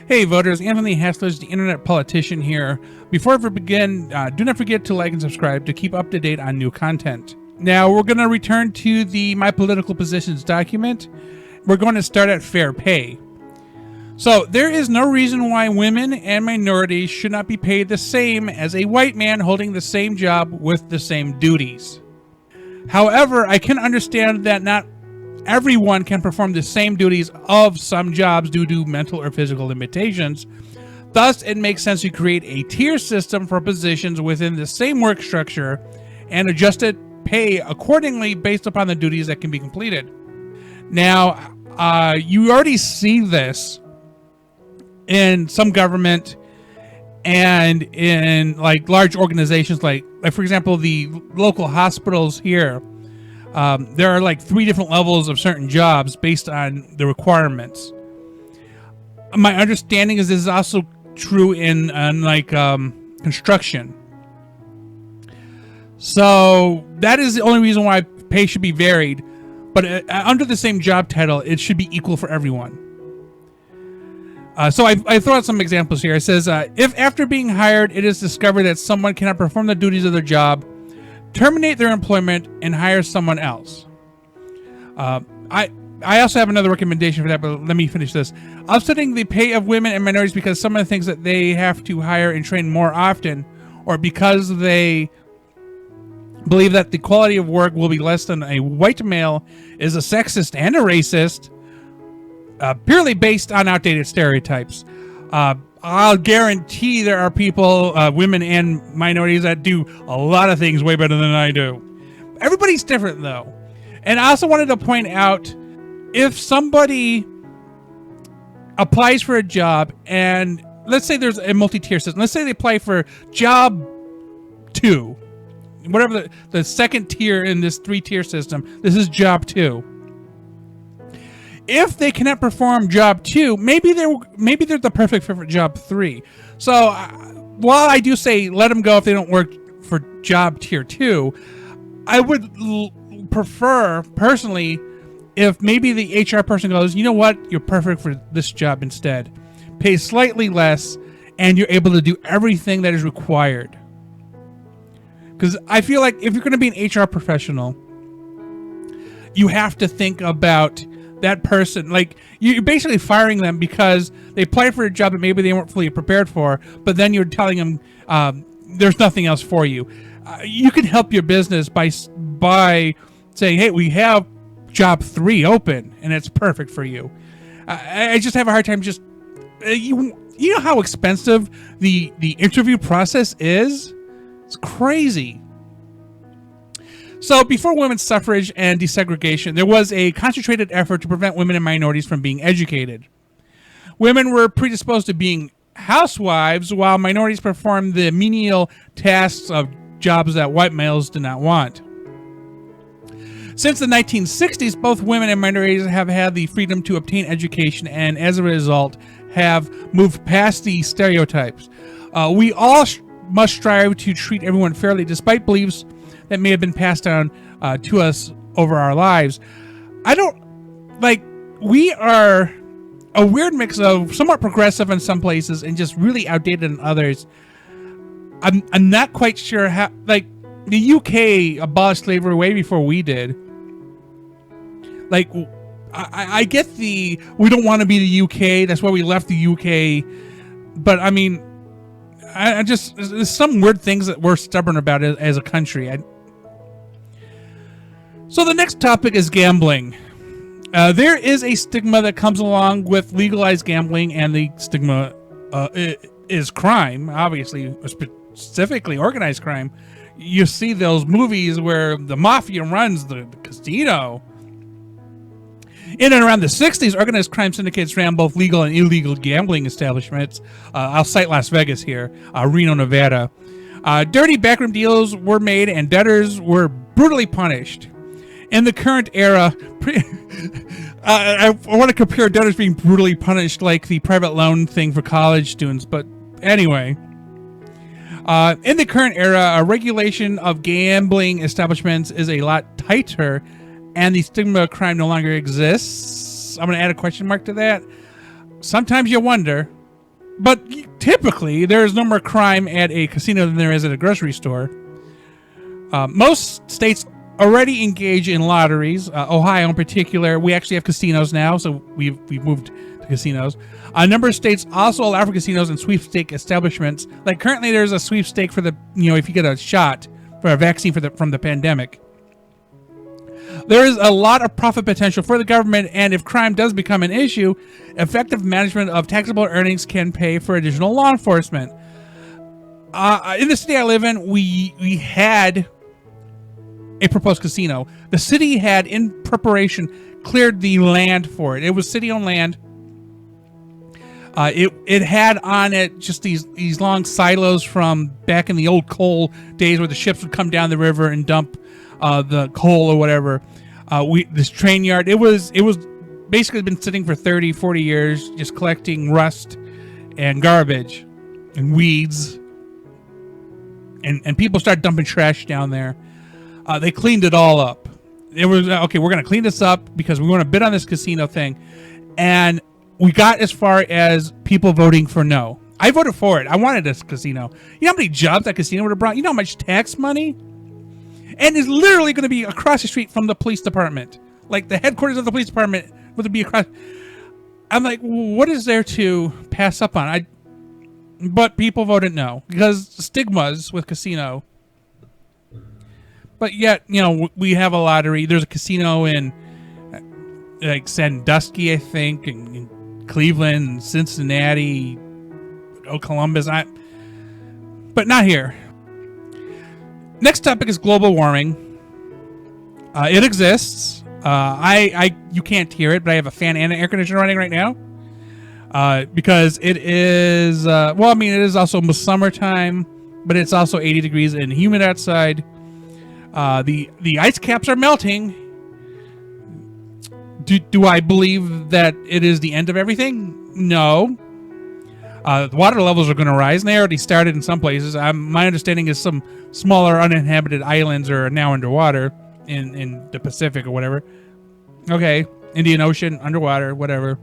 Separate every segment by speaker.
Speaker 1: Hey voters, Anthony Haslage, the internet politician here. Before we begin, do not forget to like and subscribe to keep up to date on new content. Now we're going to return to the My Political Positions document. We're going to start at fair pay. So there is no reason why women and minorities should not be paid the same as a white man holding the same job with the same duties. However, I can understand that not everyone can perform the same duties of some jobs due to mental or physical limitations. Thus, it makes sense to create a tier system for positions within the same work structure and adjusted pay accordingly based upon the duties that can be completed. Now, you already see this in some government and in like large organizations, like for example, the local hospitals here. There are like 3 different levels of certain jobs based on the requirements. My understanding is this is also true in construction. So that is the only reason why pay should be varied, but under the same job title, it should be equal for everyone. So I throw out some examples here. It says, if after being hired, it is discovered that someone cannot perform the duties of their job, terminate their employment and hire someone else. I also have another recommendation for that, but let me finish this. Offsetting the pay of women and minorities because someone thinks that they have to hire and train more often, or because they believe that the quality of work will be less than a white male, is a sexist and a racist, purely based on outdated stereotypes. I'll guarantee there are people, women and minorities, that do a lot of things way better than I do. Everybody's different, though. And I also wanted to point out, if somebody applies for a job, and let's say there's a multi-tier system. Let's say they apply for job 2. Whatever the second tier in this 3-tier system. This is job 2. If they cannot perform job 2, maybe they're the perfect fit for job 3. So while I do say let them go if they don't work for job tier 2, I would prefer personally if maybe the HR person goes, you know what, you're perfect for this job instead. Pay slightly less, and you're able to do everything that is required. Because I feel like if you're going to be an HR professional, you have to think about that person. Like, you're basically firing them because they applied for a job that maybe they weren't fully prepared for, but then you're telling them there's nothing else for you. You can help your business by saying, hey, we have job 3 open and it's perfect for you. I just have a hard time just you know how expensive the interview process is? It's crazy. So before women's suffrage and desegregation, there was a concentrated effort to prevent women and minorities from being educated. Women were predisposed to being housewives, while minorities performed the menial tasks of jobs that white males did not want. Since the 1960s, both women and minorities have had the freedom to obtain education, and as a result, have moved past the stereotypes. We all must strive to treat everyone fairly, despite beliefs that may have been passed down to us over our lives. We are a weird mix of somewhat progressive in some places and just really outdated in others. I'm not quite sure how, like, the UK abolished slavery way before we did. Like, I get we don't want to be the UK, that's why we left the UK, but I mean, I just, there's some weird things that we're stubborn about as a country. So the next topic is gambling. There is a stigma that comes along with legalized gambling, and the stigma is crime, obviously, specifically organized crime. You see those movies where the mafia runs the casino. In and around the 60s, organized crime syndicates ran both legal and illegal gambling establishments. I'll cite Las Vegas here, Reno, Nevada. Dirty backroom deals were made, and debtors were brutally punished. In the current era, I want to compare debtors being brutally punished like the private loan thing for college students, but anyway. In the current era, a regulation of gambling establishments is a lot tighter, and the stigma of crime no longer exists. I'm going to add a question mark to that. Sometimes you wonder, But typically, there is no more crime at a casino than there is at a grocery store. Most states already engage in lotteries. Ohio, in particular, we actually have casinos now, so we've moved to casinos. A number of states also allow for casinos and sweepstake establishments. Like currently, there's a sweepstake for the if you get a shot for a vaccine from the pandemic. There is a lot of profit potential for the government, and if crime does become an issue, effective management of taxable earnings can pay for additional law enforcement. In the city I live in, we had a proposed casino. The city had, in preparation, cleared the land for it. It was city-owned land. It had on it just these long silos from back in the old coal days where the ships would come down the river and dump the coal or whatever. This train yard, it was basically been sitting for 30, 40 years, just collecting rust and garbage and weeds. And people started dumping trash down there. They cleaned it all up. It was, okay, we're going to clean this up because we want to bid on this casino thing. And we got as far as people voting for no. I voted for it. I wanted this casino. You know how many jobs that casino would have brought? You know how much tax money? And it's literally going to be across the street from the police department. Like the headquarters of the police department would be across. I'm like, what is there to pass up on? But people voted no because stigmas with casino. But yet, we have a lottery. There's a casino in like Sandusky, I think, in Cleveland, Cincinnati, Columbus. But not here. Next topic is global warming. It exists. You can't hear it, but I have a fan and an air conditioner running right now. Because it is, it is also summertime, but it's also 80 degrees and humid outside. The ice caps are melting. Do I believe that it is the end of everything? No. The water levels are going to rise, and they already started in some places. My understanding is some smaller uninhabited islands are now underwater in the Pacific or whatever. Okay, Indian Ocean, underwater, whatever.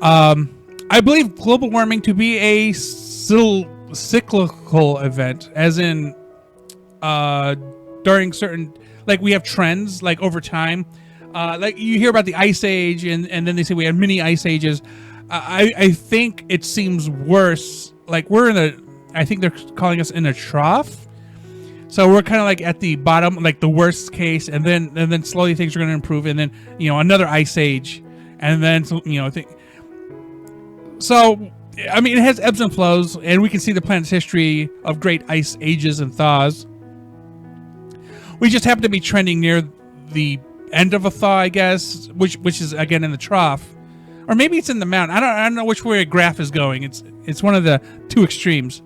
Speaker 1: I believe global warming to be a cyclical event, as in during certain, like we have trends, like over time. Like you hear about the ice age, and then they say we have mini ice ages. I think it seems worse. Like I think they're calling us in a trough. So we're kind of like at the bottom, like the worst case, and then slowly things are going to improve, and then another ice age, and then So it has ebbs and flows, and we can see the planet's history of great ice ages and thaws. We just happen to be trending near the end of a thaw, I guess, which is again in the trough, or maybe it's in the mountain. I don't know which way a graph is going. It's one of the two extremes.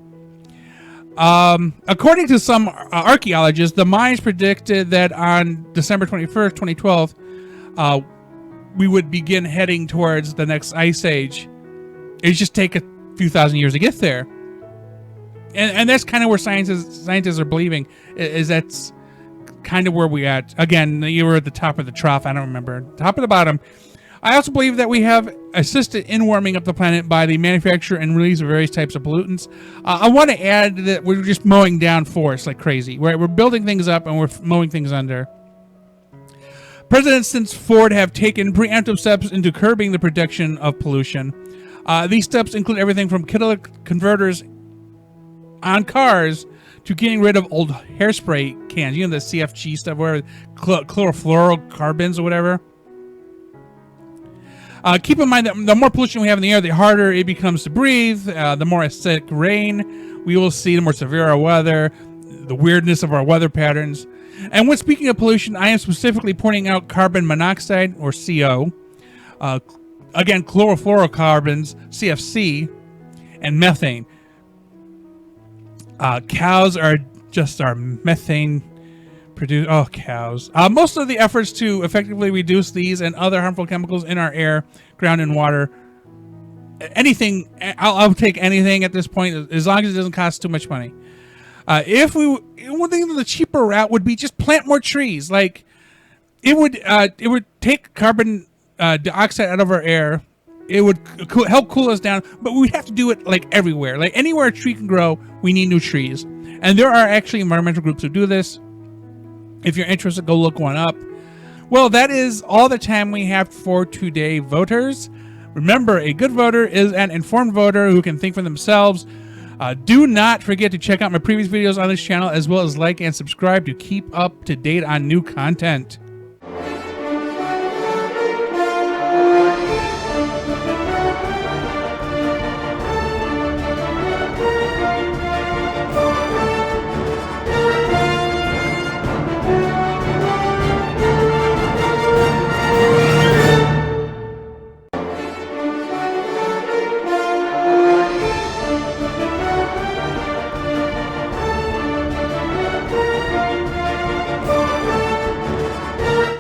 Speaker 1: According to some archaeologists, the Mayans predicted that on December 21st, 2012, we would begin heading towards the next ice age. It just take a few thousand years to get there, and that's kind of where scientists are believing is that's kind of where we at. Again, you were at the top of the trough. I don't remember top of the bottom. I also believe that we have assisted in warming up the planet by the manufacture and release of various types of pollutants. I want to add that we're just mowing down forests like crazy. We're building things up and we're mowing things under. Presidents since Ford have taken preemptive steps into curbing the production of pollution. These steps include everything from catalytic converters on cars to getting rid of old hairspray cans. The CFG stuff, whatever, chlorofluorocarbons or whatever. Keep in mind that the more pollution we have in the air, the harder it becomes to breathe. The more acidic rain we will see, the more severe our weather, the weirdness of our weather patterns. And when speaking of pollution, I am specifically pointing out carbon monoxide, or CO, again, chlorofluorocarbons, CFC, and methane. Cows are just our methane produce. Oh, cows. Most of the efforts to effectively reduce these and other harmful chemicals in our air, ground, and water. Anything, I'll take anything at this point, as long as it doesn't cost too much money. One thing, the cheaper route would be just plant more trees. Like it would take carbon dioxide out of our air It would help cool us down, but we have to do it like everywhere. Like anywhere a tree can grow, we need new trees. And there are actually environmental groups who do this. If you're interested, go look one up. Well, that is all the time we have for today, voters. Remember, a good voter is an informed voter who can think for themselves. Do not forget to check out my previous videos on this channel, as well as like and subscribe to keep up to date on new content.